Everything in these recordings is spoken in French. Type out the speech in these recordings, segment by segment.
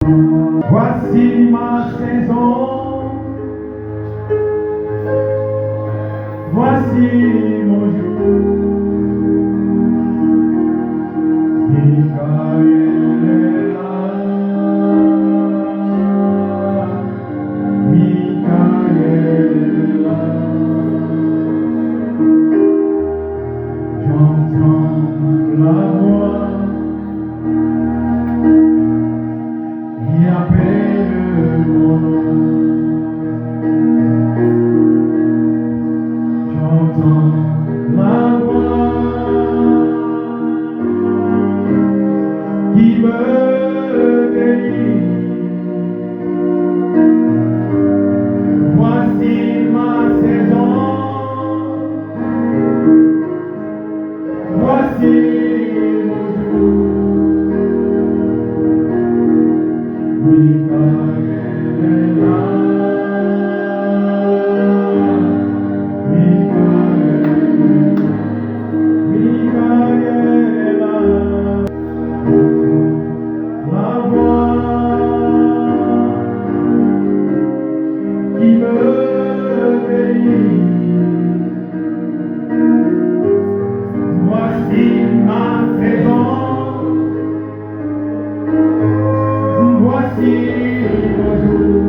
Voici ma saison, voici mon jour. Michael est là, Michael est là. J'entends la voix qui appelle mon nom. J'entends la voix qui me délivre. Voici ma saison, voici mon jour. Michael est là, Michael est là. La voix qui me délivre. Voici ma saison, voici mon jour.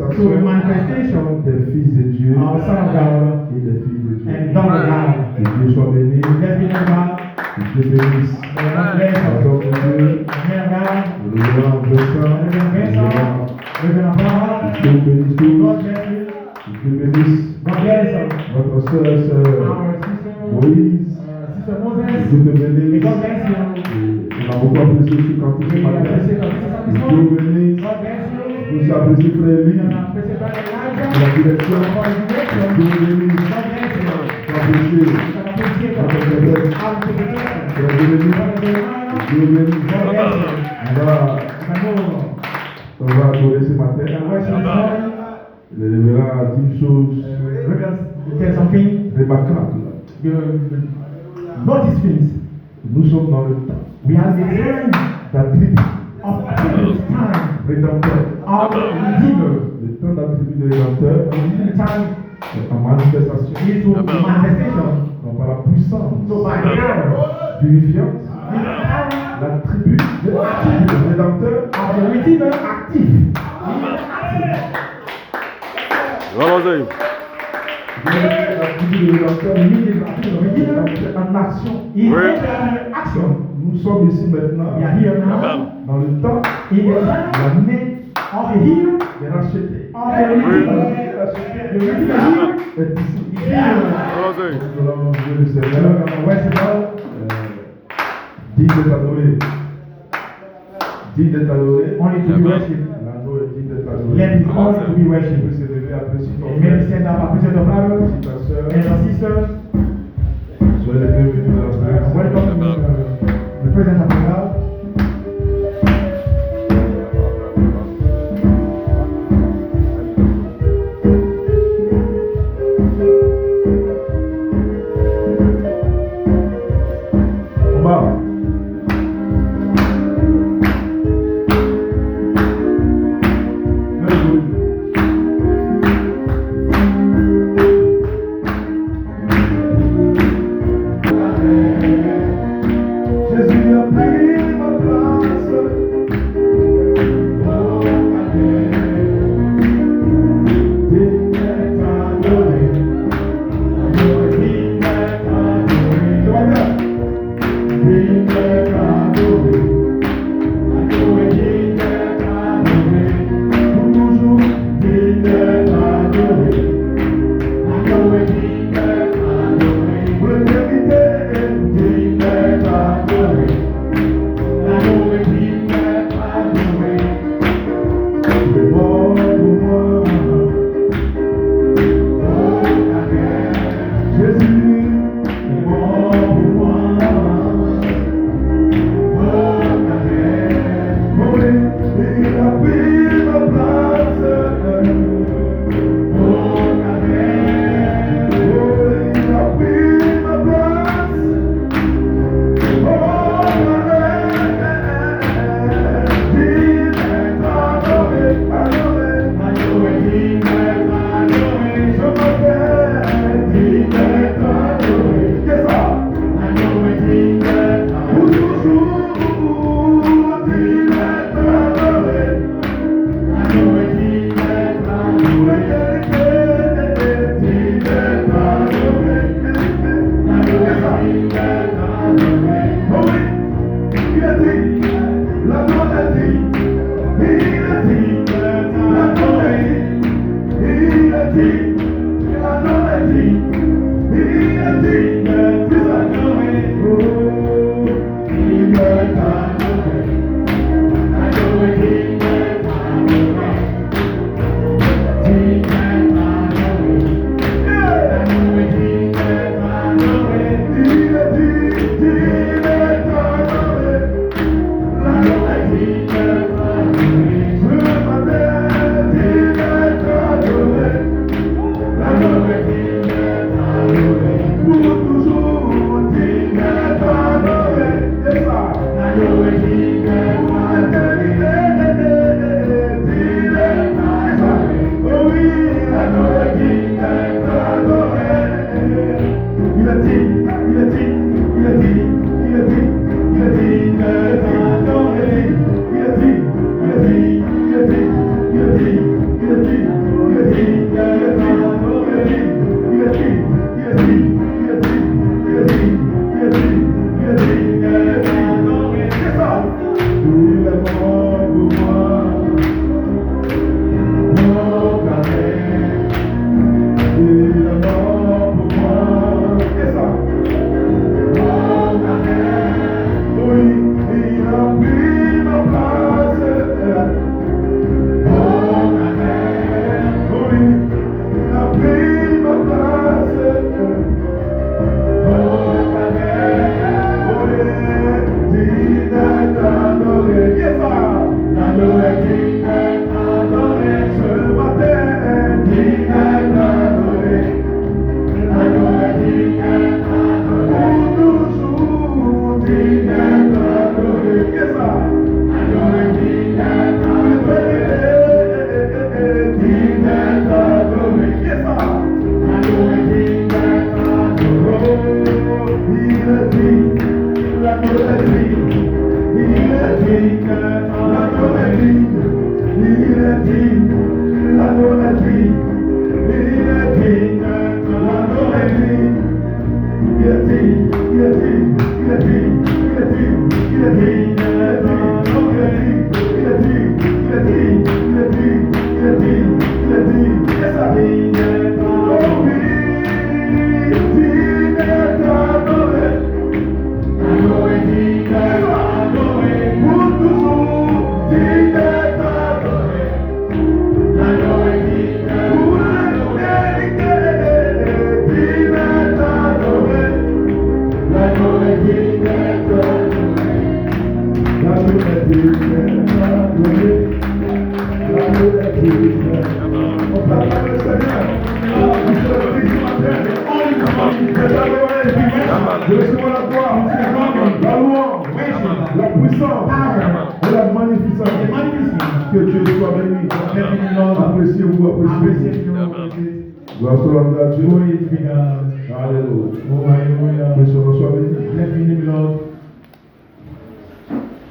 Manifestation des fils de Dieu et des filles de Dieu. Que Dieu soit béni. Que Dieu bénisse. Pardon de Dieu. Le roi Vincent. Que Dieu bénisse tous. Que Dieu bénisse votre sœur Moïse. Que Dieu te bénisse. On a beaucoup apprécié ce cantique ce matin. Que Dieu bénisse. Vous appréciez frère Lee. La direction. Que Dieu bénisse. Appréciez. Dieu bénisse. On va adorer ce matin. Il révélera 10 choses remarquables. Notice things. Nous sommes dans le temps. We have the time D'attribut of time rédempteur. of Redeemer. Le temps d'attribut de rédempteur The time est en manifestation. is to manifestation. Donc par la puissance So by power, purifiante, the power l'attribut de rédempteur of the Redeemer active. Vamos aí. l'attribut de rédempteur, he is the Redeemer. en action. He is Oui. in action. Nous sommes ici maintenant We are here now. Amen. dans le temps In the time l'année of the year des rachetés. of the Redeemer. The Redeemer Est ici. is here. Allons-y. Nous allons jouer le We're Seigneur. gonna worship God. Digne d'être adoré. Digne d'être adoré. Only to be Amen. worshipped. L'agneau est digne d'être Let adoré. his honor to be Il peut worshipped. se lever après si ton Amen. frère, Stand up, appreciate the brothers si ta soeur. and our sisters. Soyez les bienvenus dans la présence. Welcome to the presence of God. On va. Let's go. Jésus a pris ma place. Oh, Amen. Digne d'être adoré. Digne d'être adoré. Ça va bien? Digne d'être adoré. Adoré, digne d'être adoré. Pour toujours, digne d'être adoré. Adoré, digne d'être adoré. Pour l'éternité, digne d'être adoré. Adoré, digne d'être adoré. Tu es mort pour moi. Oh, Amen. Jésus est mort pour moi. Oh, Amen. Il a pris ma place. Oh, Amen. Il a pris ma place. Oh, Amen. Digne d'être adoré, adoré, adoré, digne d'être adoré. Je m'appelle digne d'être adoré. Qu'est-ce ça? Adoré, digne d'être adoré. Pour toujours, digne d'être adoré. Adoré, digne d'être adoré. Pour l'éternité, digne d'être adoré. Adoré, digne d'être adoré. Oh oui, il a dit, la gloire a dit, il a dit, la gloire a dit, il a dit, la gloire a dit, il a dit, tu vas adorer, oh, il est adoré, adoré, il est adoré, il est adoré, adoré, il est adoré, il a dit, il est adoré. La gloire est digne d'être adorée. Ce matin, digne d'être adoré. La gloire est digne d'être adorée. Pour toujours, digne d'être adoré. C'est ça. La gloire est digne d'être adorée. Digne d'être adoré. Oh oui, la gloire est digne d'être adorée. Il a dit, il a dit, il a dit, il a dit, il a dit d'être adoré. Il a dit, il a dit, il a dit, il a dit, il a dit, il a dit d'être adoré. Il a dit, il a dit, il a dit, il a dit, il a dit, il a dit d'être adoré. C'est ça. Il est mort pour moi. Oh, Amen. Il est mort pour moi. C'est ça. Oh, Amen. Oui, il a pris ma place. Oh, Amen. Oui, il a pris ma place. Oh, Amen. Oui, digne d'être adoré. Yes, sir. Adoré, digne d'être adoré. Ce matin, digne d'être adoré. Adoré, digne d'être adoré. Pour toujours, digne d'être adoré. Yes, sir. Adoré, digne d'être adoré. Digne d'être adoré. Yes, sir. Adoré, digne d'être adoré. Il a dit, la gloire est digne. Il a dit, la gloire est digne. Il a dit, la gloire est digne. Il a dit, la gloire est digne.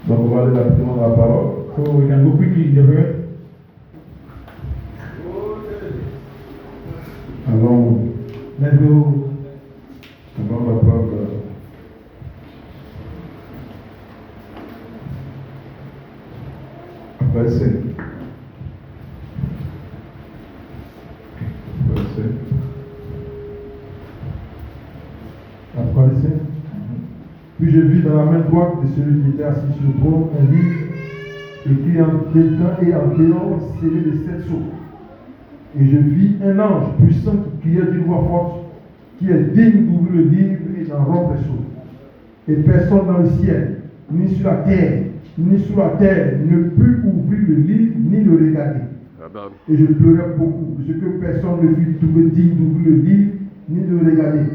Donc on va aller rapidement dans la parole. So we can go quickly in the word. Allons, Let's go. on va prendre verset. Après le Saint. Puis je vis dans la main droite de celui qui était assis sur le trône un livre écrit en dedans et en dehors, scellé de 7 sceaux. Et je vis un ange puissant qui criait d'une voix forte, qui est digne d'ouvrir le livre et d'en rompre les sceaux. Et personne dans le ciel, ni sur la terre, ni sous la terre, ne put ouvrir le livre ni le regarder. Et je pleurais beaucoup, de ce que personne ne fut trouvé digne d'ouvrir le livre ni de le regarder.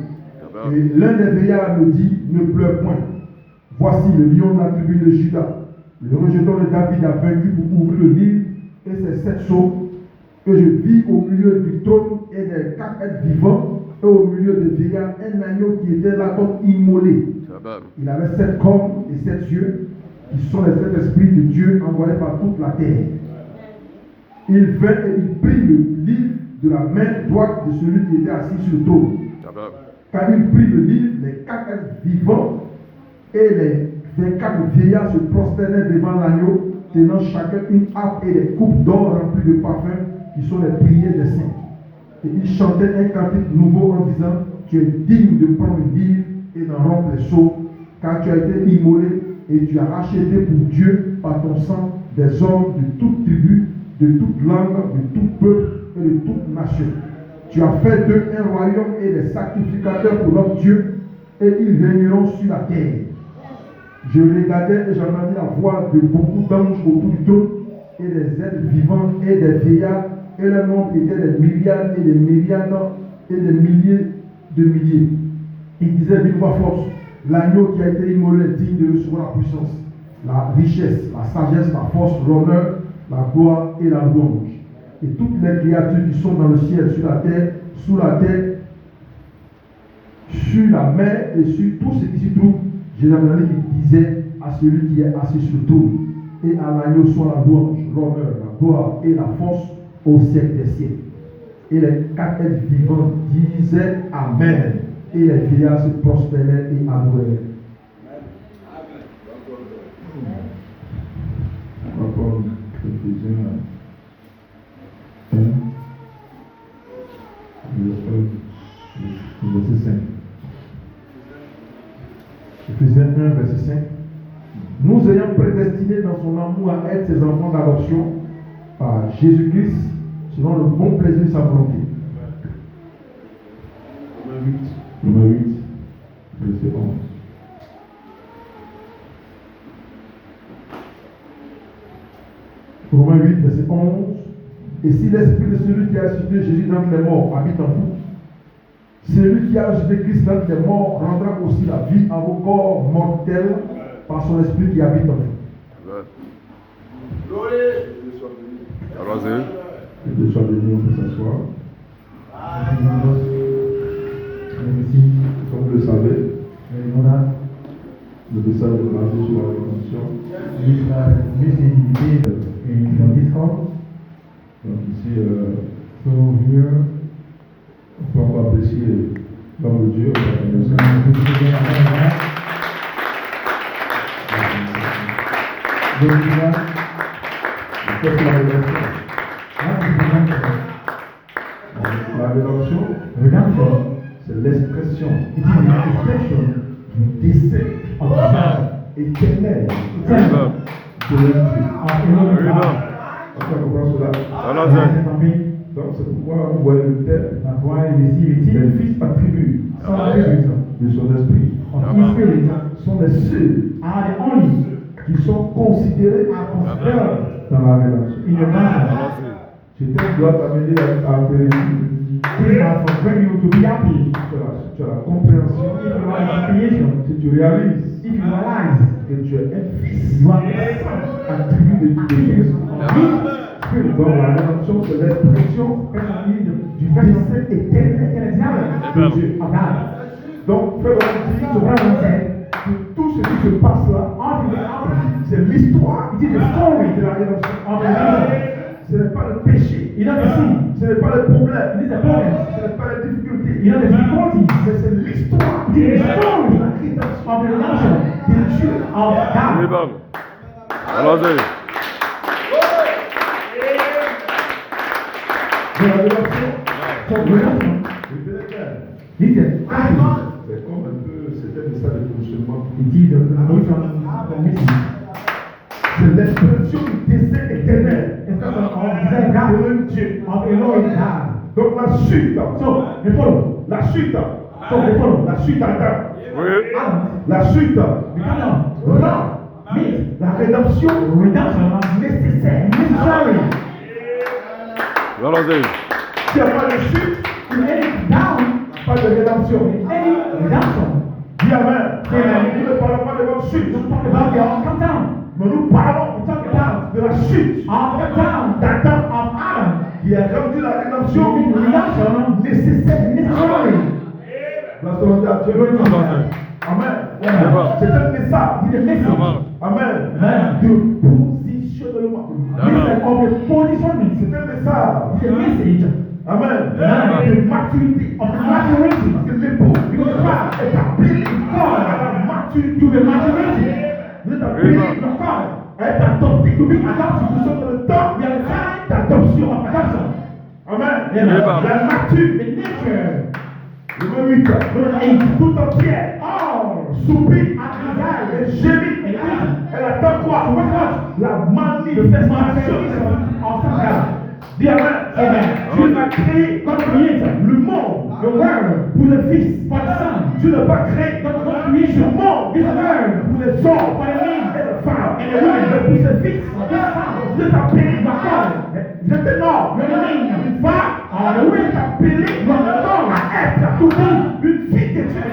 Et l'un des veillards me dit, ne pleure point. Voici le lion de la tribu de Juda, le rejeton de David a vaincu pour ouvrir le livre et ses 7 sceaux. Que je vis au milieu du trône et des 4 êtres vivants, et au milieu des veillards, un agneau qui était là comme immolé. Il avait 7 cornes et 7 yeux, qui sont les 7 esprits de Dieu envoyés par toute la terre. Il vint et il prit le livre de la main droite de celui qui était assis sur le trône. Quand il prit le livre, les 4 êtres vivants et les 24 vieillards se prosternaient devant l'agneau, tenant chacun une harpe et des coupes d'or remplies de parfums, qui sont les prières des saints. Et ils chantaient un cantique nouveau en disant, tu es digne de prendre le livre et d'en rompre les sceaux, car tu as été immolé et tu as racheté pour Dieu par ton sang des hommes de toute tribu, de toute langue, de tout peuple et de toute nation. Tu as fait d'eux un royaume et des sacrificateurs pour notre Dieu, et ils régneront sur la terre. Je regardais et j'entendis la voix de beaucoup d'anges autour du trône, et des êtres vivants et des vieillards, et leur nombre était des milliards et des milliards et des milliers de milliers. Ils disaient d'une voix forte, l'agneau qui a été immolé est digne de recevoir la puissance, la richesse, la sagesse, la force, l'honneur, la gloire et la louange. Et toutes les créatures qui sont dans le ciel, sur la terre, sous la terre, sur la mer et sur tout ce qui s'y trouve, j'ai entendu qu'il disait à celui qui est assis sur le trône et à l'agneau soit la louange, l'honneur, la gloire et la force au siècle des siècles. Et les 4 êtres vivants disaient Amen. Et les vieillards se prosternaient et adoraient. On va prendre Éphésiens 1, verset 5. Éphésiens 1, verset 5. Nous ayant prédestinés dans son amour à être ses enfants d'adoption par Jésus-Christ, selon le bon plaisir de sa volonté. Romains 8, verset 11. Romains 8, verset 11. Et si l'esprit de celui qui a ressuscité Jésus d'entre les morts habite en vous, celui qui a ressuscité Christ d'entre les morts rendra aussi la vie à vos corps mortels par son esprit qui habite en vous. Que Dieu soit béni, on peut s'asseoir. Comme vous le savez, le message est basé sur la condition. Donc ici, on peut encore apprécier l'homme de Dieu, Qu'est-ce que la rédemption? La rédemption, c'est l'expression du décès éternel de Dieu. On comprend cela. Donc c'est pourquoi vous voyez le thème, les fils attributs de son esprit sont les seuls qui sont considérés dans la rédemption. Je dois t'amener à vérifier. Tu as la compréhension. Si tu réalises que tu es un fils attribué de Dieu. Donc la rédemption, c'est l'expression du décès éternel de Dieu. Donc, frère, que tout ce qui se passe là, c'est l'histoire de la rédemption. Ce n'est pas le péché, ce n'est pas le problème, ce n'est pas la difficulté, mais c'est l'histoire de la rédemption de Dieu. Allons-y. De la rédemption, c'est comme un peu, c'était un message de fonctionnement. C'est l'expression du décès éternel de Dieu. Donc la chute, la chute Adam, la chute rend la rédemption nécessaire. Allons-y. S'il n'y a pas de chute, pas de rédemption. Dis Amen. Nous ne parlons pas de votre chute. Mais nous parlons de la chute d'Adam qui a rendu la rédemption nécessaire. Amen. C'est un message. Amen. De positionnement. C'est un message. Amen. De maturité. Parce que l'époux est appelé à la maturité. Vous êtes appelé à être adopté. Nous sommes dans le temps d'adoption. Amen. La maturité. Le 8, tout entière, soupir, et gémir, elle attend quoi? La manifestation Dis Amen. Dieu n'a créé le monde, pour le Fils, Dieu n'a pas créé ce monde pour les hommes et les femmes, mais pour ce Fils. Dieu t'a appelé je te nomme une femme, Dieu t'a appelé à être tout une fille de Dieu.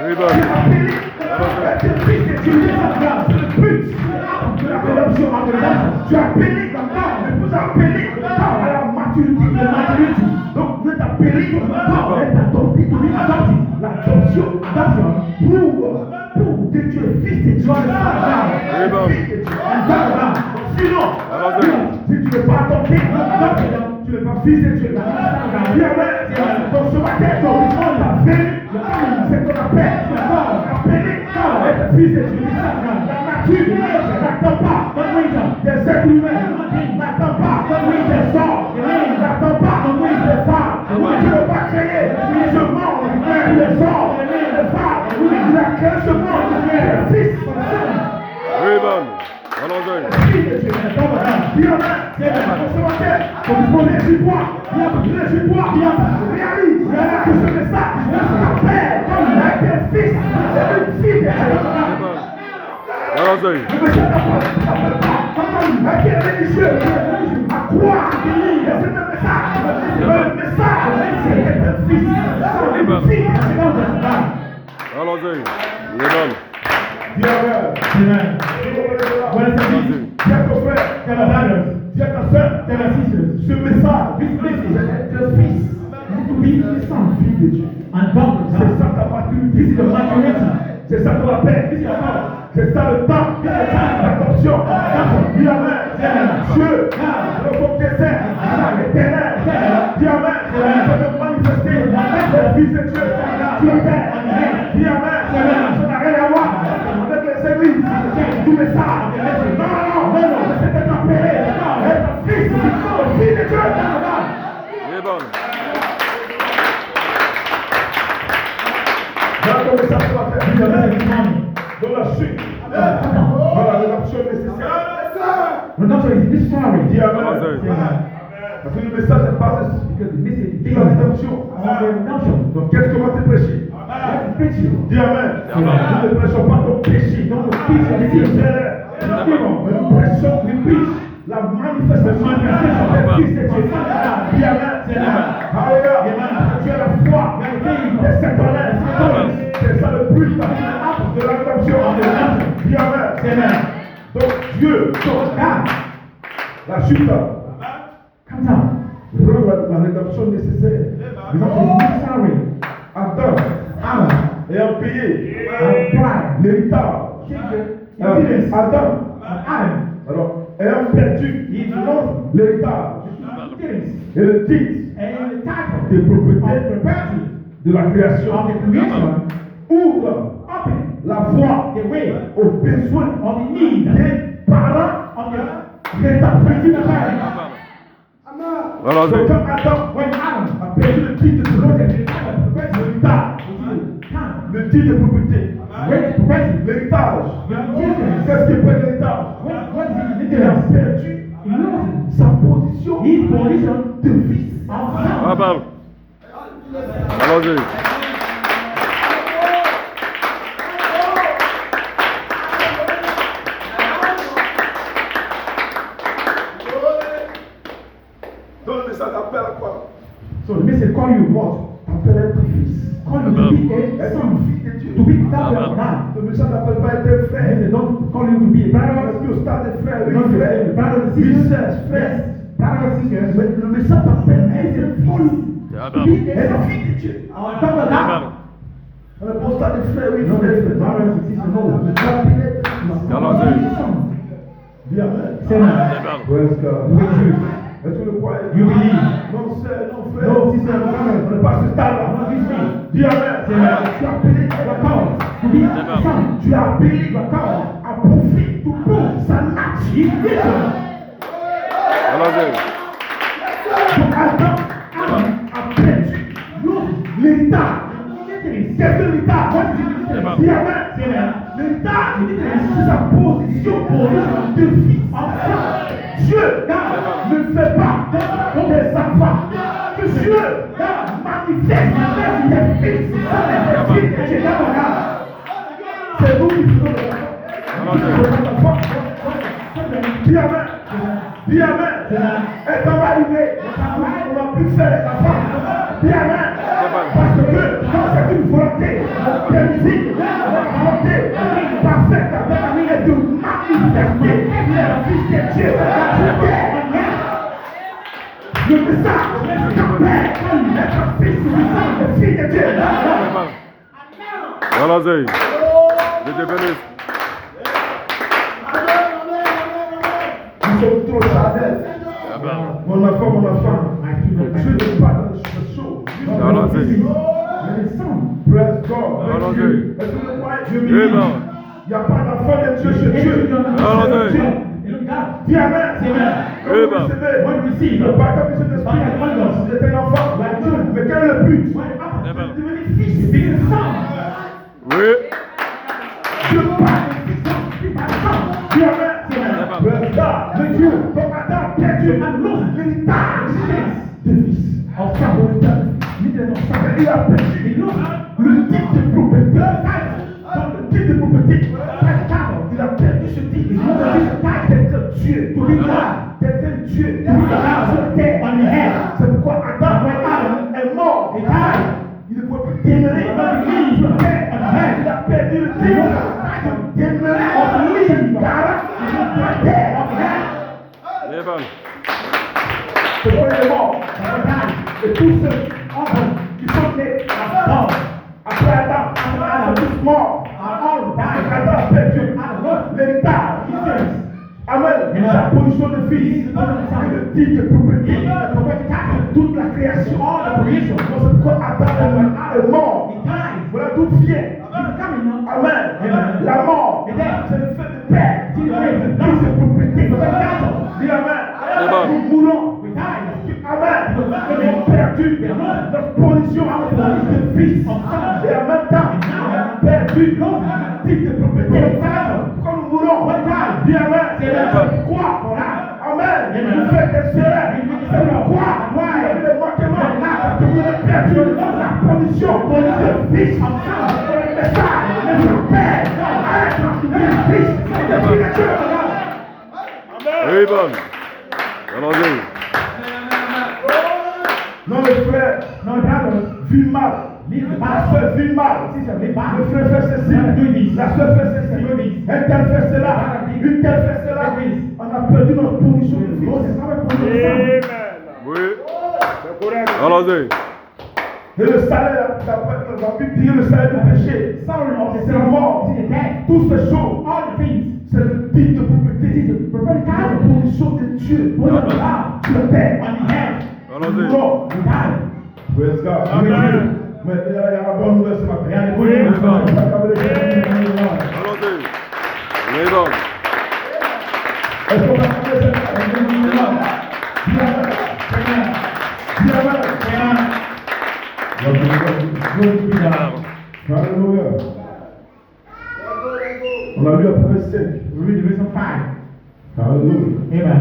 Dieu t'a appelé à être une fille de Dieu. C'est le but de la rédemption. Tu as appelé mais vous appelez à la maturité. Donc Dieu t'a appelé à être adopté. L'adoption prouve que tu es fils de Dieu. Sinon, si tu n'es pas adopté, tu n'es pas fils de Dieu. Donc ce matin, c'est qu'on appelle être fils de Dieu. La nature n'attend pas des êtres humains, n'attend pas des hommes, n'attend pas des femmes. Tu ne vas pas créer ce monde pour les hommes, les femmes. Il a créé ce monde pour les fils. Oui, bon. Allons-y. Réalise que ce message t'appelle comme un fils et une fille de Dieu. Allons-y. Le message t'appelle pas à quel religieux, à croire. Et c'est un message. Le message, c'est un fils et une fille de Dieu. Allons-y. Oui, bon. Dis Amen. Dis à ton frère, dis à ta soeur, ce message, c'est un fils. Sans fille de Dieu. C'est ça ta maturité. C'est ça ton appel. C'est ça le temps d'adoption. Dis Amen. Dieu, le fond dessein, l'éternel. Dis Amen. Je veux manifester le fils de Dieu sur la terre. Dis Amen. Ça n'a rien à voir avec les églises, du message. Non, c'est être appelé, être fils, fille de Dieu. Amen. Dans le message pour la terre, dans la chute, voilà l'adoption nécessaire. Dis Amen. Parce que le message est basé sur la rédemption. Donc qu'est-ce qu'on va te prêcher? Dis Amen. Nous ne prêchons pas ton péché, non le fils de Dieu. Mais nous prêchons la manifestation du fils de Dieu. Dis Amen. Alléluia. Tu as la foi. Et c'est ton aide. C'est ça le but de la rédemption. Dis Amen. Donc Dieu, la chute, rend la rédemption nécessaire. Adam ayant payé l'héritage. Adam, alors, ayant perdu l'héritage et le titre des propriétés de la création, ouvre la voie aux besoins des parents rétablis de père. Donc quand Adam a perdu le titre de le titre de propriété, l'héritage, qu'est-ce qui peut l'héritage? Il a perdu sa position de fils. Amen. Allons-y. Donc ça t'appelle à quoi? So the message call you what? T'appelle être fils. Call you to be a Être son. une fille de Dieu. To be that of God. Le message t'appelle pas être un frère. They don't call you to be a brother. Parce que au stade des frères, oui, Not frère. a brother and Oui, sister. sœurs, frère. Brother and sister. Mais le message t'appelle être un fils. Amen. Être fille de Dieu. On top of that. On est au stade des frères, oui, No, frère. brother and sister. No. Mais tu as appelé être fils. Allons-y. Bien, amen. Say that. Amen. Praise God. You believe. Est-ce que tu le crois? You believe. Non, sœur, non, frère. No, sister, On brother. n'est pas à ce stade-là. Not this way. Dis amen. C'est vrai. Tu as appelé être cause. To be a son. Tu as appelé à profit pour sa nature. Allons-y. Donc Adam a perdu l'héritage. Qu'est-ce que l'héritage? Dis amen. L'héritage, c'est sa position de fils. Dieu ne fait pas des enfants. Dieu manifeste des fils. C'est nous qui faisons des enfants. Dis amen. Dis amen. Et ça va arriver. On ne va plus faire les enfants. Dis amen. Parce que quand c'est une volonté permissible, la volonté parfaite est de manifester le Fils de Dieu. Le message t'appelle être fils de fille de Dieu. Allons-y. Je te bénisse. Nous sommes trop charnels. Amen. Mon enfant, Dieu n'est pas dans ce choses. Allons-y. Praise God. Allons-y. Est-ce que vous croyez Dieu? Amen. Il n'y a pas d'enfant de Dieu chez Dieu. Allons-y. Dis amen. Quand vous Amen. recevez le baptême de Saint-Esprit, vous êtes un enfant. Mais quel est le but? Amen. De devenir fils. Oui. Dieu parle de fils. Dis amen. Praise God. Le Dieu, ton Adam a perdu l'héritage de fils. Enfin, il a perdu le titre de propriété. Dans le titre de propriété, il a perdu ce titre. Il a d'être Dieu. D'être Dieu. Sur terre. C'est pourquoi Adam est mort. Il ne pouvait plus demeurer sur terre. Il a perdu le titre de demeurer en ligne. Car il est terre. Amen. C'est pourquoi il est mort. Et tous ceux qui sont nés après Adam sont tous morts. Adam a perdu l'héritage. Amen. Sa position de fils et le titre de propriété de toute la création. C'est pourquoi Adam est mort. Voilà d'où vient Amen. La mort, c'est le fait de perdre. Dans ses propriétés. Dis Amen. Nous mourons. Amen. Nous avons perdu notre position de fils. Et en même temps, nous avons perdu notre titre de propriété. Quand nous mourons, dis Amen. C'est quoi? Amen. Vous faites des célèbres. C'est le quoi? Vous avez le manquement. Vous avez perdu la position de fils. Le message. Le père. Fils. Oui, bon. Allons-y. Non, le frère, vit mal. La soeur vit mal. Le frère fait ceci. La soeur fait ceci. Un tel fait cela. Une telle fait cela. On a perdu notre position de vie. Oui. Allons-y. Et le salaire, la Bible dit le salaire du péché. C'est la mort. Toutes ces choses, c'est le titre de propriété. La position de Dieu. Sur la terre. Allons-y. Praise God. Amen. Mais il y a la bonne nouvelle ce matin. Allons-y. Oui, bon. Est-ce qu'on va parler de Alléluia. On a lu après 5. Alléluia.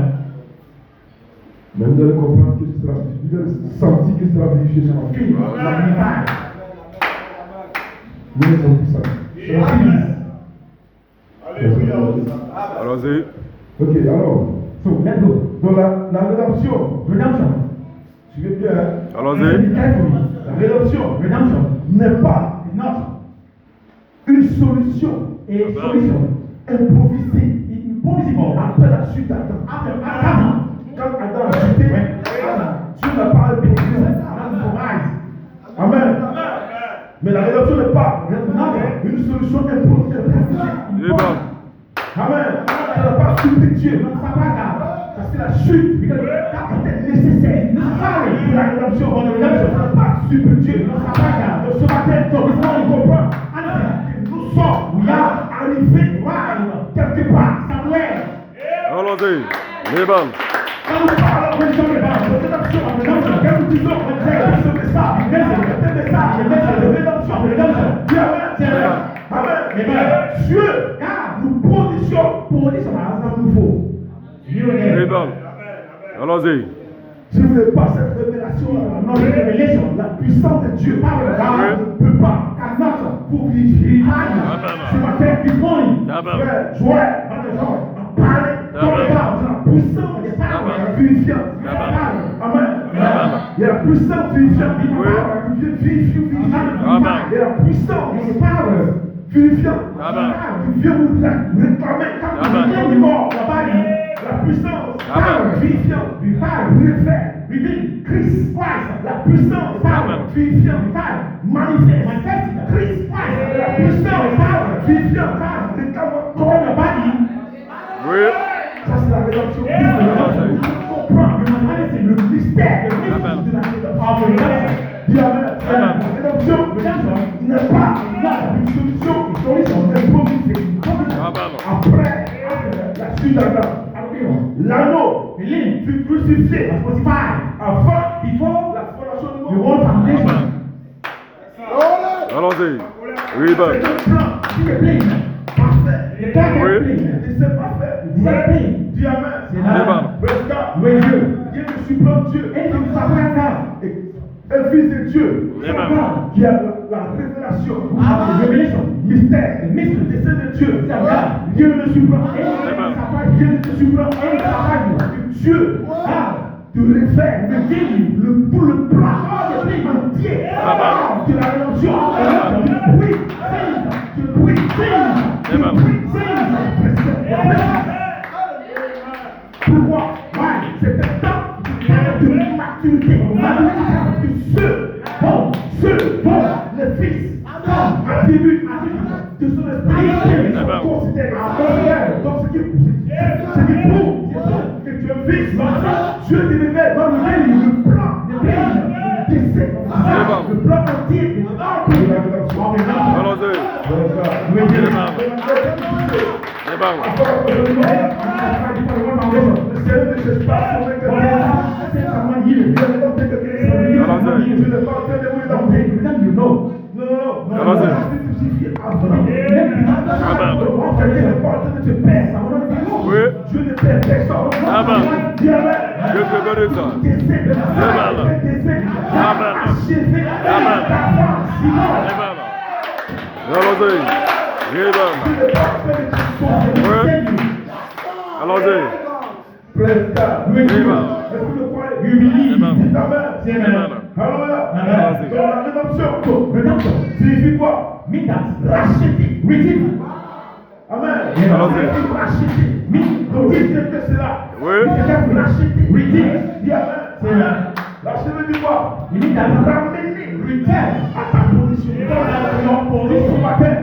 Mais vous allez comprendre que ce sera, vous allez sentir que ce sera vérifié sur ma vie. Nous les sommes puissants. Allons-y. Ok, alors. Donc la rédemption. Suivez bien. Hein? Allons-y. La rédemption n'est pas une solution improvisée. Après la chute d'Adam. Quand Adam a chuté, Dieu n'a pas bénéficié. Amen. Mais la rédemption n'est pas une solution improvisée. Amen. Ça n'a pas suivi Dieu. Parce que la chute était nécessaire. La rédemption n'a pas suivi Dieu. Donc ce matin, il faut comprendre. Nous sommes arrivés quelque part. Allons-y. Les bonnes. Quand nous parlons de rédemption, quand nous disons ce message, de rédemption, Amen. Dieu nous positionne à nouveau. Les bonnes. Allons-y. Si vous n'avez pas cette révélation, la puissance de Dieu ne peut pas vous vivre. Ce matin, Joël, parler dans la puissance vivifiante. Amen. Il y a la puissance vivifiante. Il y a la puissance vivifiante. Qui vient vous réclamer quand vous êtes mort. La puissance vivifiante. Christ, la puissance vivifiante. Manifeste Christ, la puissance vivifiante. Réclame votre body. Oui. Ça, c'est la rédemption. Vous comprenez le mystère de la rédemption. La rédemption n'est pas une solution improvisée. Après la suite d'Adam, l'anneau fut crucifié avant la fondation du monde. Allons-y. Oui, bon. C'est un plan qui est plein. Parfait. Et c'est parfait. Dis Amen. Dieu ne supplante Dieu. Un fils de Dieu qui a la révélation, mystère, le dessein de Dieu. Dieu ne supplante. Dieu ne supplante. Dieu te réfère pour le plan entier de la rédemption. Pourquoi? C'est un temps de maturité. Que ceux dont le Fils attribue de son esprit sont considérés. Donc ce qui prouve que tu es fils, Dieu te révèle dans le plan de le plan entier de la rédemption. Allons-y. Amen. Le Seigneur ne cherche pas à sauver quelqu'un. Il ne veut pas que quelqu'un soit libre. Tu n'es pas en train de mourir dans le pays. Non. Tu ne perds. Oui. Dieu ne perd personne. Amen. Dis Amen. Dieu te bénisse. Amen. Allons-y. Allons-y. Alléluia. Signifie quoi? Racheter. Amen. Racheter. Donc, qu'est-ce que c'est là? Oui. Racheter. Dis Amen. Racheter dit quoi? Ramener à ta position. Ce matin,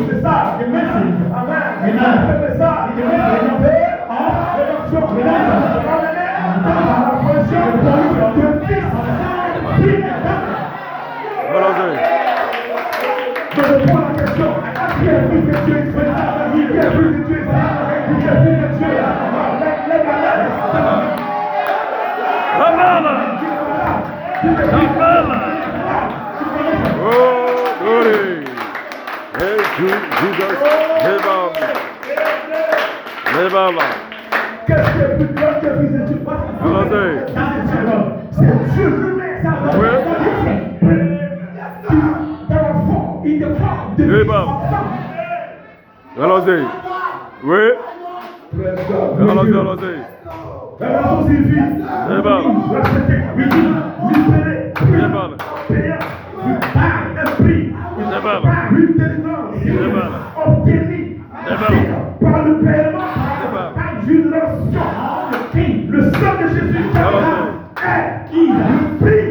c'est ça. Amen. C'est ça. Allons-y. Je réponds à la question. Qui est plus que Dieu? Qui est plus que Dieu? Qui est plus que Dieu? Oh, glory. Thank you, Jesus. Amen. Qu'est-ce qui est plus grand que Dieu? Allons-y. C'est Dieu lui-même. Allons-y. Oui. Allons-y. La raison signifie racheter, libérer, payer, un prix, une délivrance, obtenir par le paiement d'une rançon. Le sang de Jésus est le prix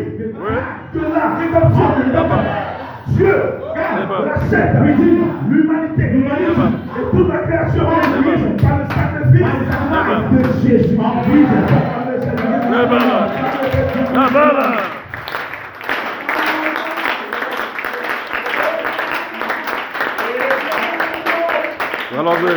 de la rédemption. Dieu rachète l'humanité et toute la création par le sacrifice de Jésus. Allons-y.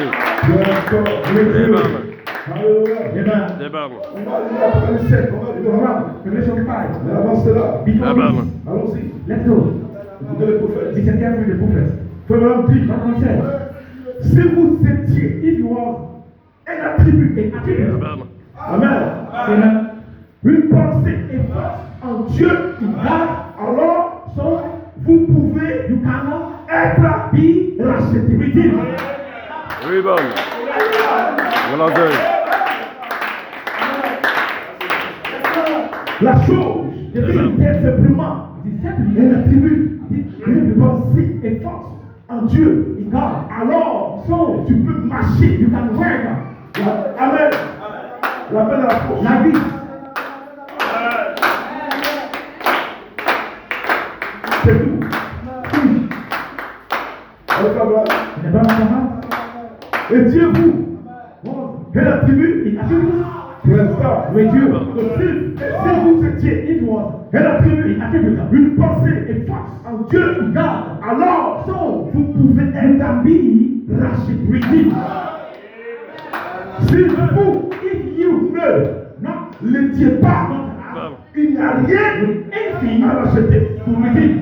Allons-y. Let's go. Écoutez le prophète. Il s'était appelé le prophète. Frère dit, si vous étiez, if you are un attribut, Amen. Une pensée et force en Dieu, alors vous pouvez, you cannot être racheté. Oui, bon. Allons-y. La chose, je dis simplement, un attribut, une pensée et force en Dieu, alors tu peux marcher, you can work. Amen. La paix de la force. La vie. C'est tout. Et Dieu vous, un attribut, mais Dieu, si vous étiez un attribut, une pensée et force en Dieu, alors vous pouvez être racheté. Si vous, ne l'étiez pas, il n'y a rien à racheter.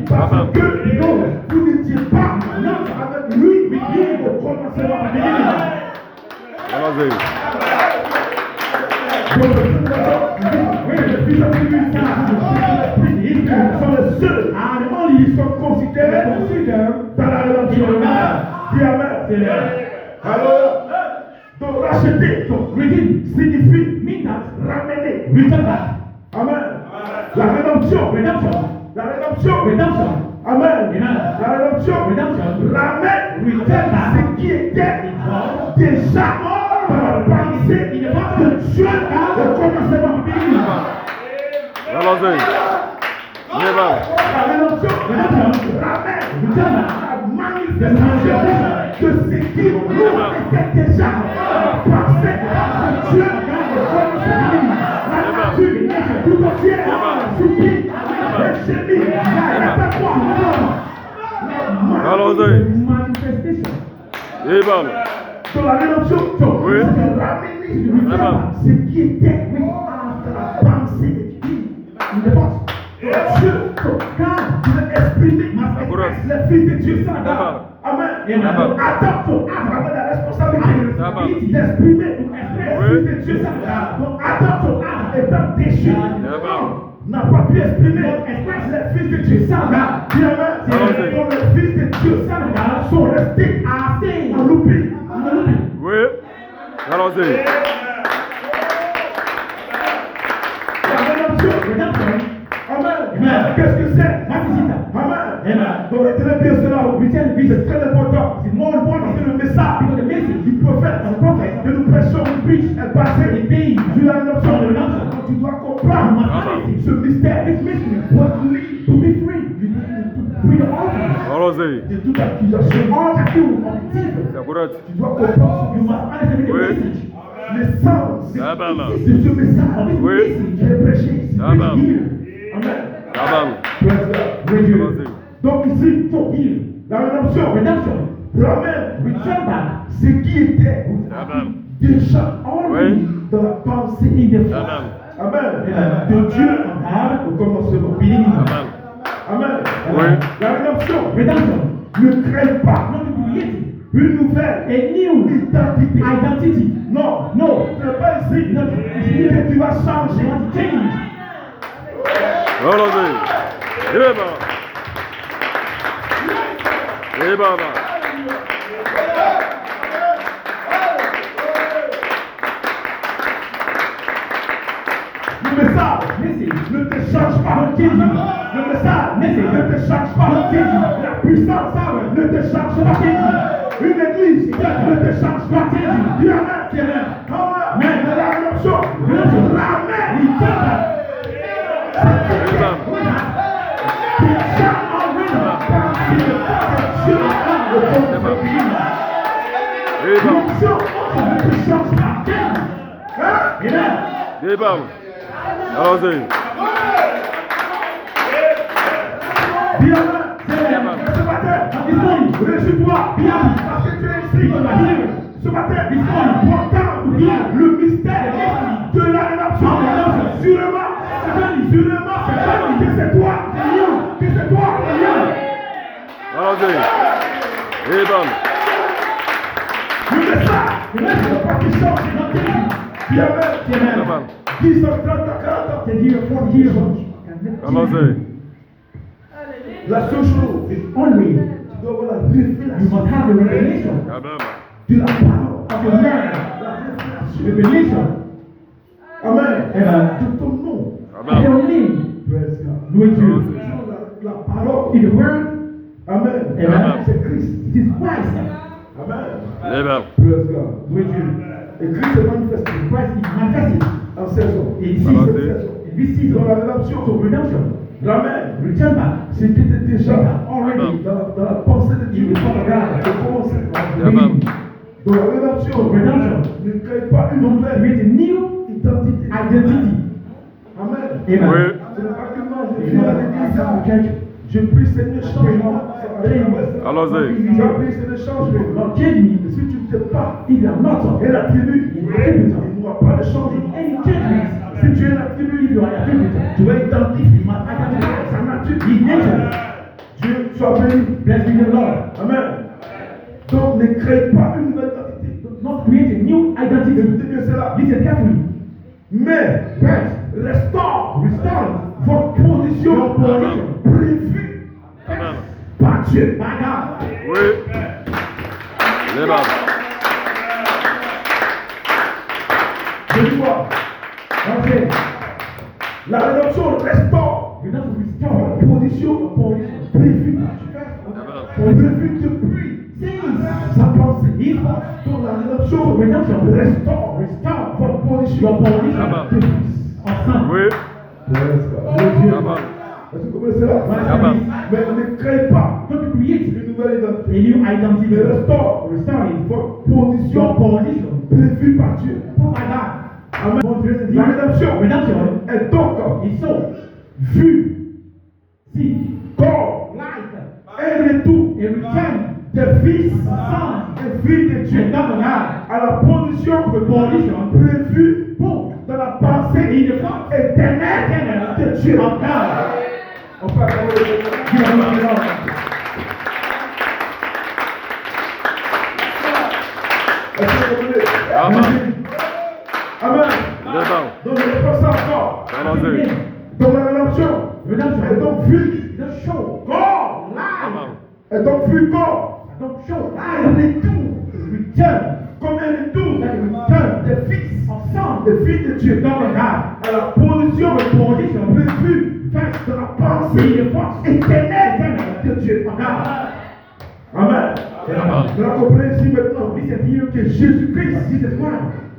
Parce que vous n'étiez pas avec lui au commencement. Allons-y. Sont les seuls qui sont considérés dans la rédemption. Dis Amen. Alors, donc racheter, signifie ramener. Amen. La rédemption. Amen. La rédemption ramène ce qui était déjà pensé de Dieu au commencement. Allons-y. La rédemption ramène la manifestation de ce qui était déjà pensé de Dieu au commencement. La nature tout entière supplie et gémit. Allons-y. Manifestation. Amen. Dans la rédemption, Oui. c'est ramener Amen. ce qui était entre la pensée de Dieu. In the box. Dieu, quand tu veux exprimer Amen. les fils de Dieu, ça Amen. va. Amen. Amen. Attends ton âme avec la responsabilité Amen. d'exprimer les Oui. fils de Dieu, ça va. Donc attends ton âme étant déchu. Amen. N'a pas pu exprimer les fils de Dieu, ça va. Dis Amen. Donc les fils de Dieu, ça va, sont restés en loupé. Oui. Allons-y. La rédemption. Amen. Qu'est-ce que c'est? Amen. Donc retenez bien cela. C'est très important. C'est moins important que le message du prophète que nous prêchons est basé sur la rédemption. Donc tu dois comprendre ce mystère. What lead to be free. You need to free your heart Allons-y. de toute accusation. C'est correct. Tu dois comprendre ce message. Oui. L'essence Amen. de ce message. Oui. J'ai prêché. Amen. Amen. Amen. Praise God. Allons-y. Donc ici, la rédemption, ramène ce qui était Amen. déjà en lui Oui. dans la pensée des Amen. Amen. De Dieu au commencement. Amen. Amen. Oui. La rédemption ne crée pas une nouvelle identité. Non. Ce n'est pas ici que tu vas changer. Allons-y. Amen. Amen. Le message ne te change pas. Le message ne te change pas. La puissance ne te change pas. Une église ne te change pas. Dis Amen. Mais la rédemption ramène. Amen. Allons-y. Ce matin, réjouis-toi, parce que tu es ici. Ce matin, portant le mystère de la rédemption. Sûrement, que c'est toi, que c'est toi. Allons-y. Amen. Le message, c'est pas qui change dans tes vies. Amen. 10 ans, 30 ans, 40 ans, 40 ans. Allons-y. La seule chose, tu dois avoir la révélation Amen. de la parole. La révélation. Amen. De ton nom. Amen. Praise God. La parole. Amen. C'est Christ. Amen. Amen. Praise God. Et Christ est manifesté en saison. Dans la rédemption. Amen. Ce qui était déjà already dans la pensée de Dieu. Amen. Dans la rédemption, ne crée pas une nouvelle identité. Amen. Oui. Ce n'est pas que moi, je viens à l'église. Je prie Seigneur, change-moi. Allons-y. Je prie Seigneur, change-moi. Et si tu ne sais pas, il y a notre et la tribu, il n'y aura pas de changement. Si tu es la tribu, tu vas identifier sa nature. Dieu soit béni. Bless be the Lord. Amen. Donc ne crée pas une nouvelle identité. Not create a new identity. Écoutez bien cela. Listen carefully. Mais restaure votre position prévue Amen. par Dieu. My God. Oui. Amen. Je vois. Okay. La rédemption restaure You have to restore votre position prévue par Dieu. Prévue depuis sa pensée. Donc la rédemption restaure votre position Amen. ensemble. Oui. Amen. Est-ce que vous comprenez cela? Amen. Mais ne crée pas Don't create une nouvelle a identité. new identity. Mais restaure Restore it. votre Your position position. prévue par Dieu. Oh my God. Amen. La rédemption Redemption est donc is so. vue See. comme Light. un retour A return des fils et filles de Dieu à la position prévue dans la pensée éternelle de Dieu. On peut acclamer le Seigneur. Amen. Amen. Leva. Donc je reprends ça encore. Allons-y. Donc la rédemption est donc vue. Corps. Amen. Est donc vue corps. Un retour. Comme un retour des fils des filles de Dieu à la position prévue de la pensée éternelle de Dieu. Amen. Vous la comprenez ici maintenant que Jésus-Christ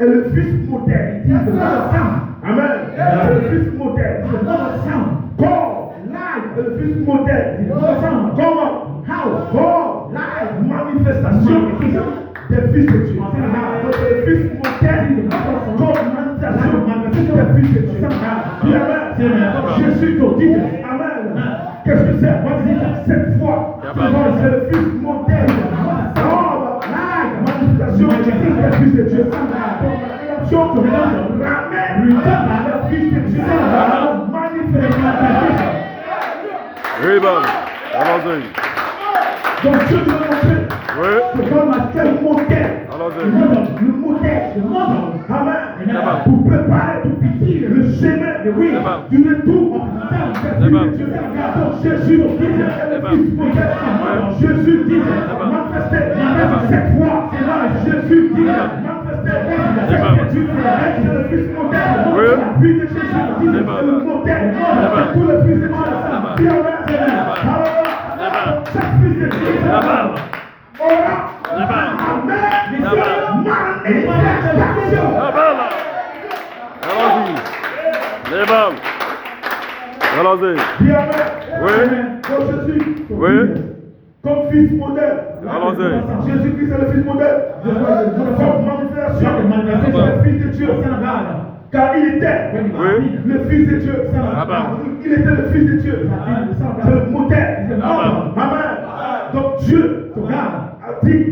est le Fils modèle. Amen. C'est le Fils modèle. Corps est le Fils modèle. Comment? Corps, manifestation des fils de Dieu. Donc le Fils modèle comme manifestation des fils de Dieu. Amen. Jésus te dit Amen. Qu'est-ce que c'est? Cette foi, c'est le Fils modèle. Manifestation des fils de Dieu. Rédemption ramène le Fils de Dieu. Manifestation. Amen. Allons-y. Donc Dieu doit montrer. Oui. C'est comme quel modèle. Allons-y. Le modèle. Amen. Pour préparer le chemin du retour. Donc Jésus dit, Jésus dit, manifester cette foi. Jésus dit, manifester le Fils modèle. La vie de Jésus dit, le modèle. Tous les fils de Dieu. Chaque fils de Dieu aura manifestation. Allons-y. Leva. Allons-y. Dis Amen. Oui. Comme Jésus. Oui. Comme fils modèle. Allons-y. Jésus-Christ est le fils modèle. Comme manifestation. C'est le fils de Dieu. Car il était le fils de Dieu. Il était le fils de Dieu. C'est le modèle. Amen. Donc Dieu a dit,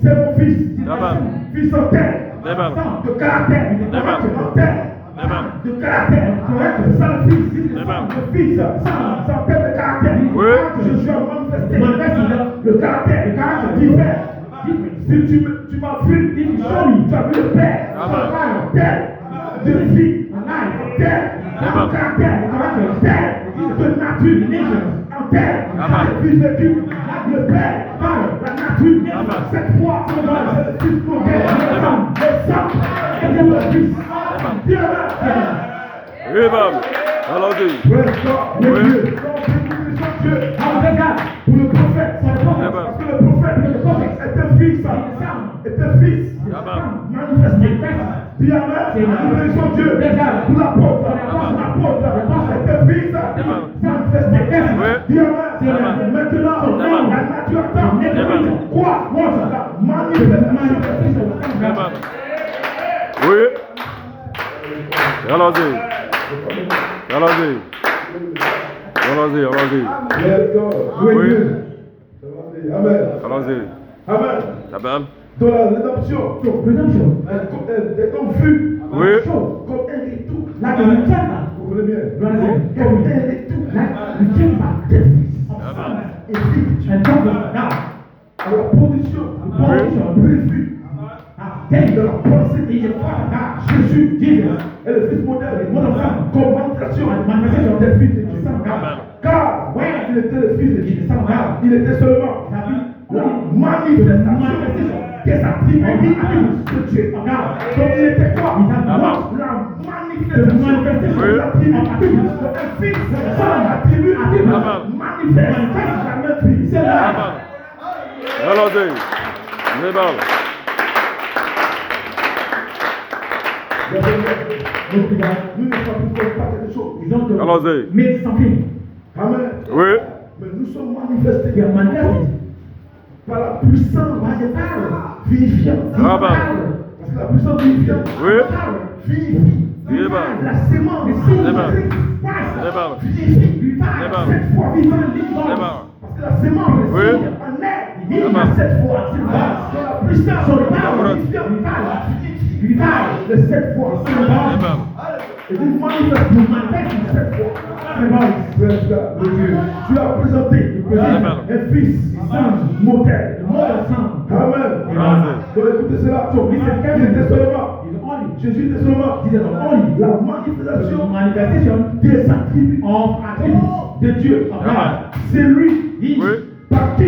c'est mon fils. Fils en terre. De caractère. En terre. De caractère. C'est ça le fils. Le fils sans terre de caractère. Je suis manifesté. Le caractère diffère. Si tu m'as vu, tu as vu le Père. Terre. De vie, en terre, en caractère, de nature, en terre, le Père, la nature, cette fois, c'est le Fils modèle, le sang, et le Fils. Amen. Allons-y. Pour le prophète, parce que le prophète est un fils, manifesté. Bien amen, nous son Dieu, pour l'apôtre, est un fils, manifesté. Bien amen, maintenant, la nature attend, quoi? La manifestation. Oui. Allons-y. Allons-y. Allons-y, allons-y. Oui. Amen. Allons-y. Amen. Amen. Dans la rédemption, est comme vue, Oui. comme un retour. Vous comprenez bien? Comme un retour. Et vite. À la position prévue. De la pensée de Jésus dit est le Fils modèle, comme manifestation des fils de Dieu. Car il était le Fils de Dieu, il était seulement la manifestation des attributs de Dieu. Donc il était quoi? La manifestation des attributs. Un fils sans attribut manifeste la même vie. C'est là. Allons-y. Leva. Nous ne fabriquons pas quelque chose. Allons-y. Amen. Oui. Mais nous sommes manifestés par la puissance vivifiante. Amen. Parce que la puissance vivifiante vivifie. La sémence de Christ vivifie. Cette fois vivante. Parce que la sémence en est Il a 7 fois sur base. Sur la puissance, sur le power, il taille les 7 fois sur le base. Et vous manifestez, vous manifestez 7 fois. C'est pas tu as présenté un fils, un modèle, Amen. Donc écoutez cela. Il était seulement, Jésus était seulement la manifestation des attributs de Dieu. C'est lui par qui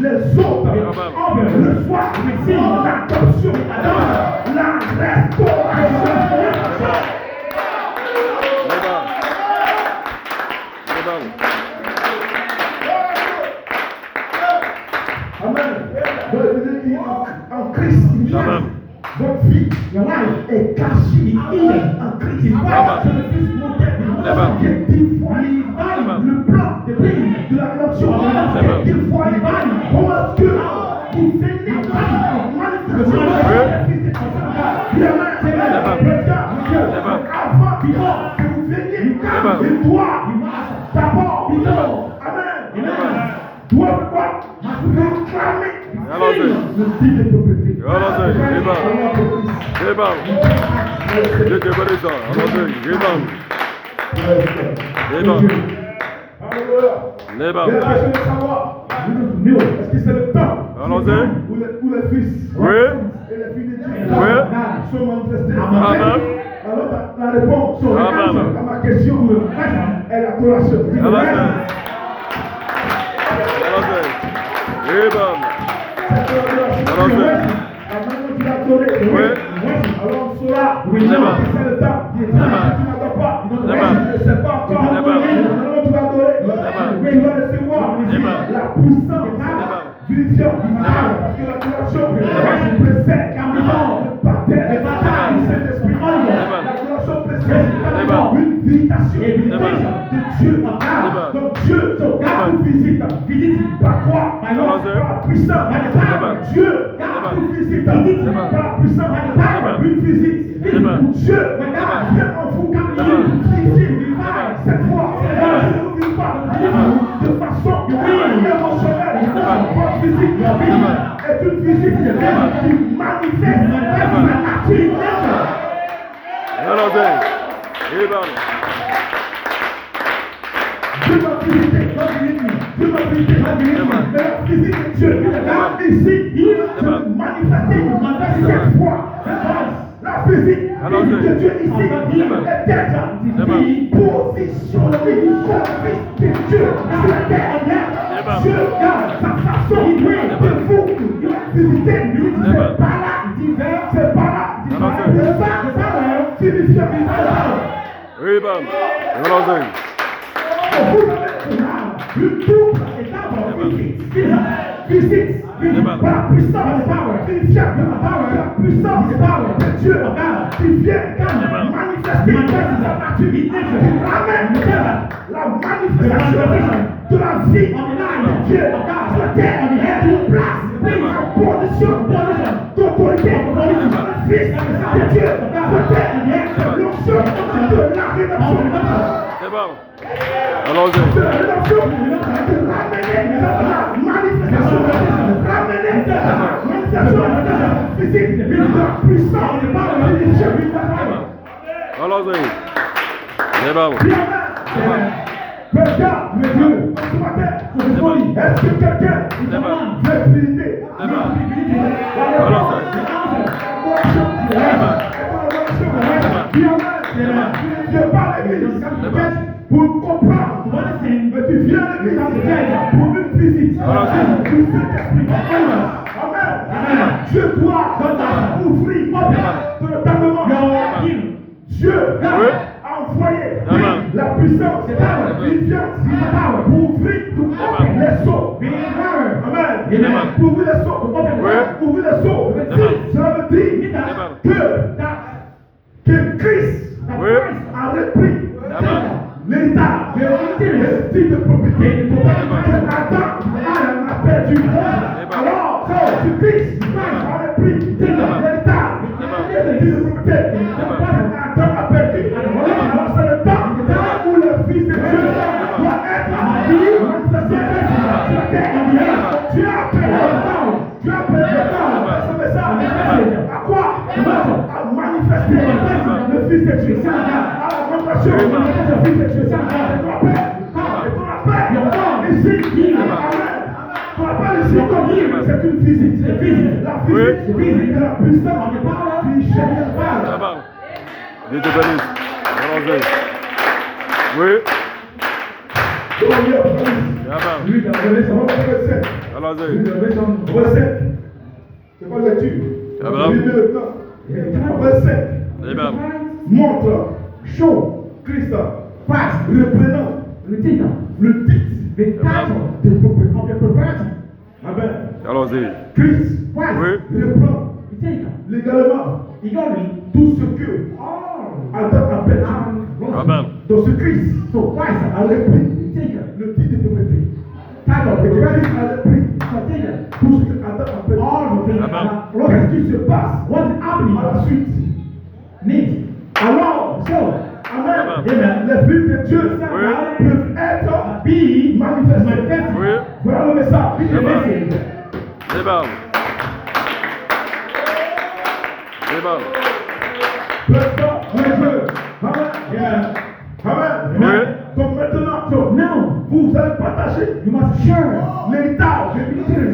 les autres reçoivent l'adoption, la restauration. Amen. En Christ, votre vie, est cachée en Christ. C'est le Fils modèle qui est le plan de la corruption. Comment est-ce que vous venez avant que vous veniez, il doit d'abord, Amen, doit quoi? Réclamer le titre de propriété. Dieu te bénisse. Est-ce que c'est le temps où les fils et les filles de Dieu sont manifestés? Alors la réponse à ma question est l'adoration. Alors on saura que c'est le temps. Tu n'adores pas. Tu ne sais pas encore. Alors tu vas adorer. Mais tu vas recevoir la puissance vivifiante. Parce que l'adoration précède carrément le baptême du Saint-Esprit. L'adoration précède une visitation de Dieu. Donc Dieu vous visite. Par quoi? Par la puissance. Dieu vous visite. Par la puissance. Une visite. Dieu vient en vous comme cette fois. Je ne vous pas de façon émotionnelle. Votre visite est une visite qui manifeste sa nature. Dieu m'a visité, mais la visite de Dieu, ici, il se manifeste cette fois. La visite de Dieu ici est d'être positionné comme fils de Dieu sur la terre. Dieu garde sa façon de vous visiter. C'est pas là, c'est pas là. Ça signifie une double étape visite par la puissance qui vient la puissance de Dieu qui vient manifester sa nature, qui ramène la manifestation de la vie de Dieu sur la terre, une place, une position d'autorité, le Fils de Dieu sur terre, c'est l'onction de la rédemption. Est-ce que quelqu'un veut visiter? Je parle à l'église pour comprendre. Mais tu viens à l'église pour une visite du Saint-Esprit. Amen. Dieu doit ouvrir totalement. Dieu a envoyé la puissance vivifiante pour ouvrir les seaux. Amen. Pour ouvrir les seaux. Pour ouvrir les seaux. Ça veut dire que Christ a repris l'État, le type de propriété que Adam a perdu. Alors, c'est Christ a repris l'État, le type de propriété que Adam a perdu. Alors, c'est le temps où le Fils de Dieu doit être manifesté sur la terre. Dieu a appelé visitation comme c'est une visite. La visite de la puissance qui cherche pas. Dieu te bénisse. Allons-y. Oui. Lui, il a donné sa recette. Allons-y. Lui, il a donné son recette. C'est pas lecture. Recette. Montre. Show. Christ. Passe. Reprenant. Le titre. The title of the property. Amen. Allons-y. Christ. Oui. Reprend. Légalement. Tout ce que Adam a perdu. Amen. Dans ce Christ, son Christ a repris le titre de propriété. Le Christ a repris tout ce que Adam a perdu. Qu'est-ce qui se passe à la suite? Alors, Amen. Les fils de Dieu peuvent être manifestés. Voilà le message. C'est bon. C'est bon. Amen. Donc maintenant, vous allez partager l'héritage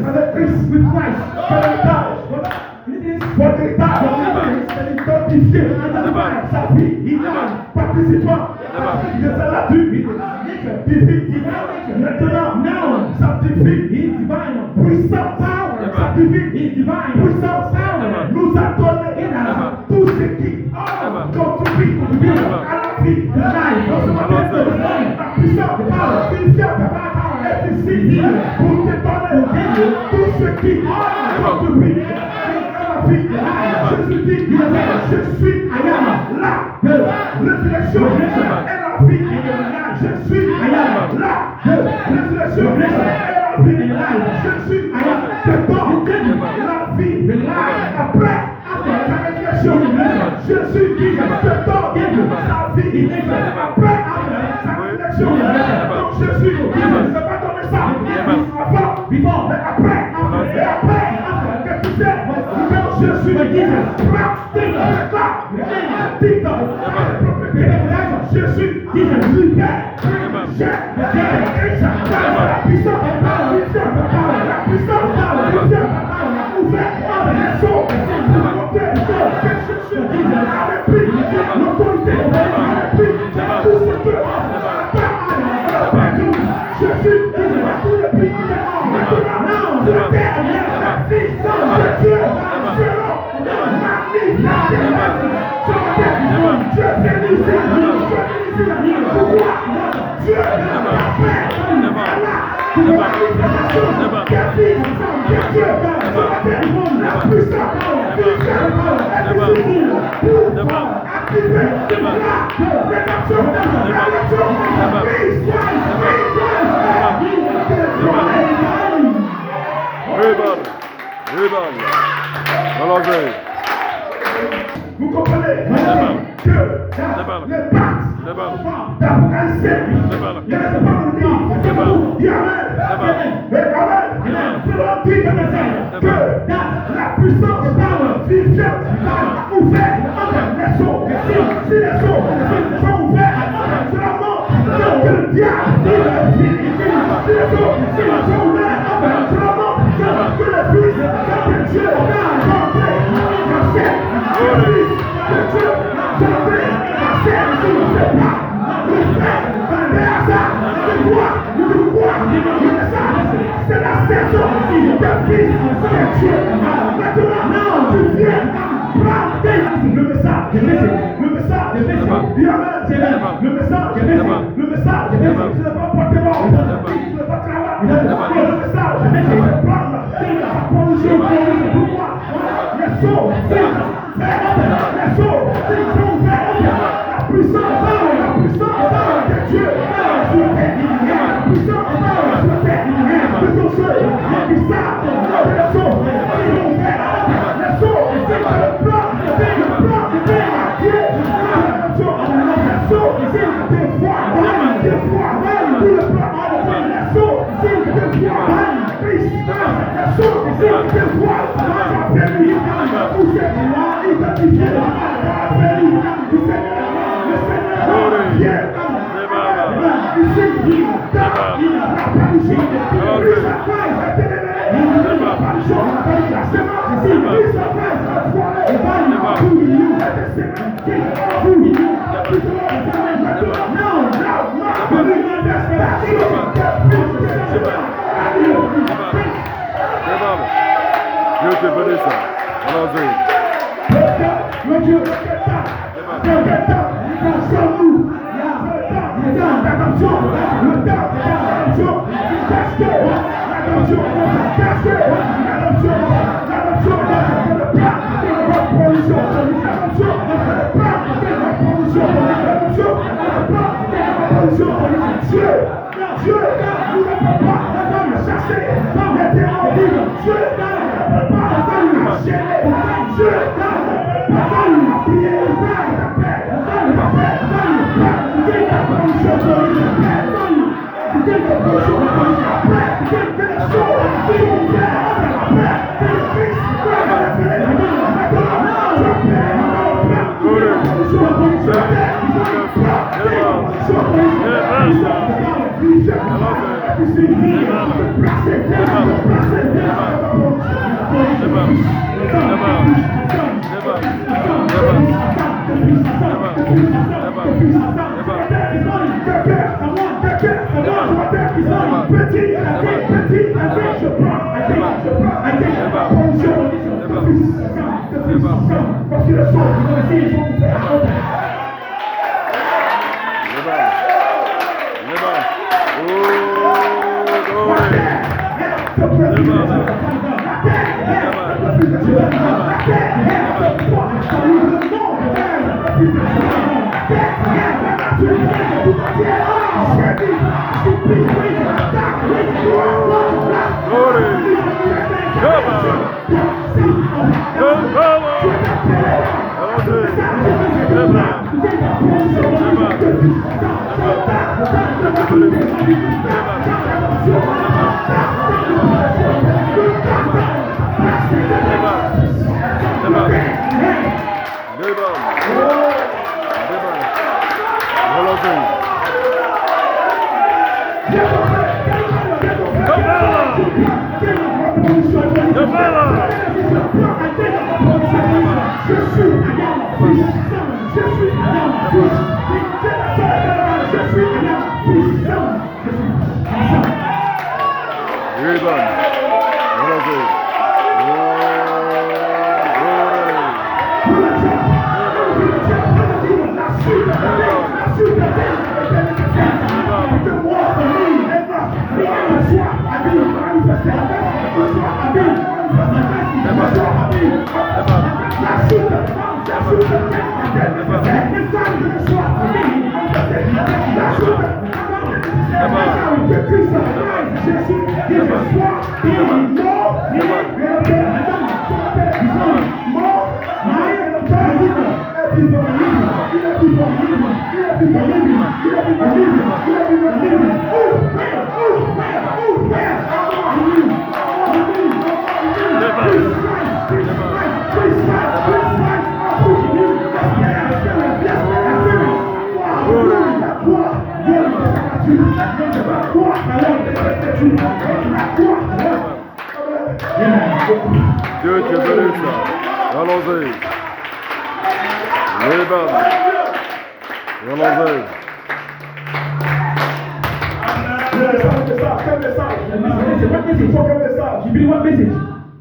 avec Christ. Quel héritage? Votre héritage, c'est identifié sa vie, participant de sa nature divine. Maintenant, sanctifie, puissance, sanctifie, puissance, nous a donné tout ce qui contribue à la vie de la puissance, est ici pour te donner tout ce qui contribue à la vie. Jésus dit, je suis la résurrection et la vie. Je suis la résurrection et la vie. Je suis te donne la vie après la résurrection. Jésus dit, te donne sa vie après sa résurrection. Donc Jésus ne s'est pas donné ça avant, mais après. Et après, qu'est-ce que tu sais? Je suis je suis libère. J'ai la puissance, la puissance ouvert les sauts, l'autorité, tout ce que je suis tout le pays maintenant sur la terre, la puissance de Dieu selon ma vous comprenez que les pactes d'Abraham, il y a pas de livre, il y a que la puissance viviente a ouvert les eaux. Si les eaux sont ouvertes, c'est la mort que le diable dit. Si les eaux sont ouvertes, c'est la mort que le Fils de Dieu c'est la saison de Fils de Dieu. Maintenant, tu viens prendre le message. Le message. Tu ne vas pas porter mort. Tu ne vas pas travailler. Le message. Prendre la position pour moi. Les sauts, les sauts, sont ouverts. La puissance de Dieu sur la terre. La puissance sur la terre. Les sauts, les sauts sont ouverts. Les sauts, le plan de Dieu. Les sauts, des fois, tout le plan les sauts, des fois, Christ, les sauts, des fois, Dieu te bénisse. Allons-y. Dieu te bénisse. Allons-y. Amen. Allons-y.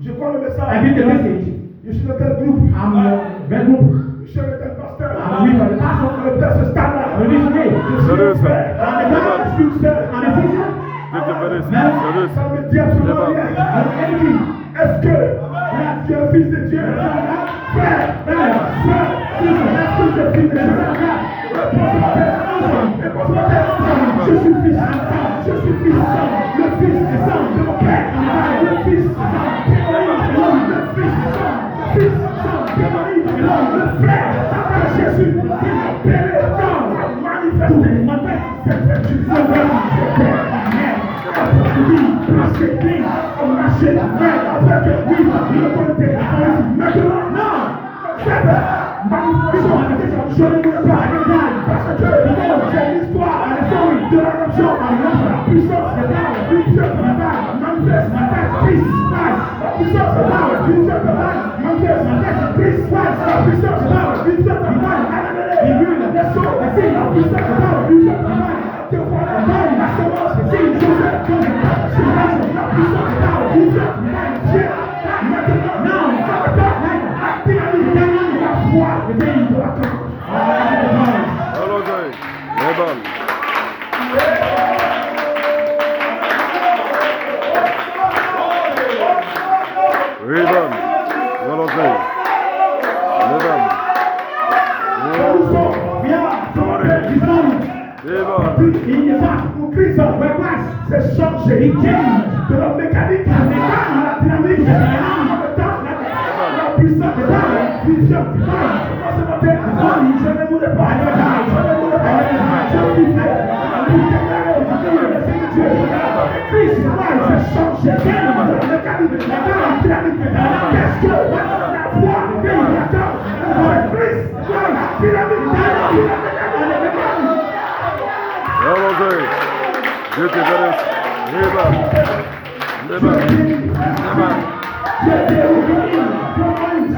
Je prends le message. Je suis dans tel groupe. Je suis avec tel pasteur. Le père se stade là. Je suis ça me dit absolument rien. Est-ce que tu es un fils de Dieu? Frère, est-ce que tu es fils de Dieu? Je suis fils. Le fils de mon père. Le fils le frère, Jésus, il a appelé dans manifester cette vertu. Parce que Dieu a marché la main avec lui, il a connecté maintenant. Non, c'est manifestation. Je ne voulais pas parce que c'est l'histoire, de la nation, la puissance de la vie, manifeste Christ. Amen. Allons-y. Amen. Il n'est pas pour Christ, mais place, c'est changé. Il change de la mécanique à la dynamique, la puissance de la vision de je ne voulais pas Christ, c'est changé. La mécanique, la dynamique, qu'est-ce que la foi, Christ, la dynamique, Allons-y. Dieu te bénisse. Amen. Amen.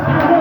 Amen.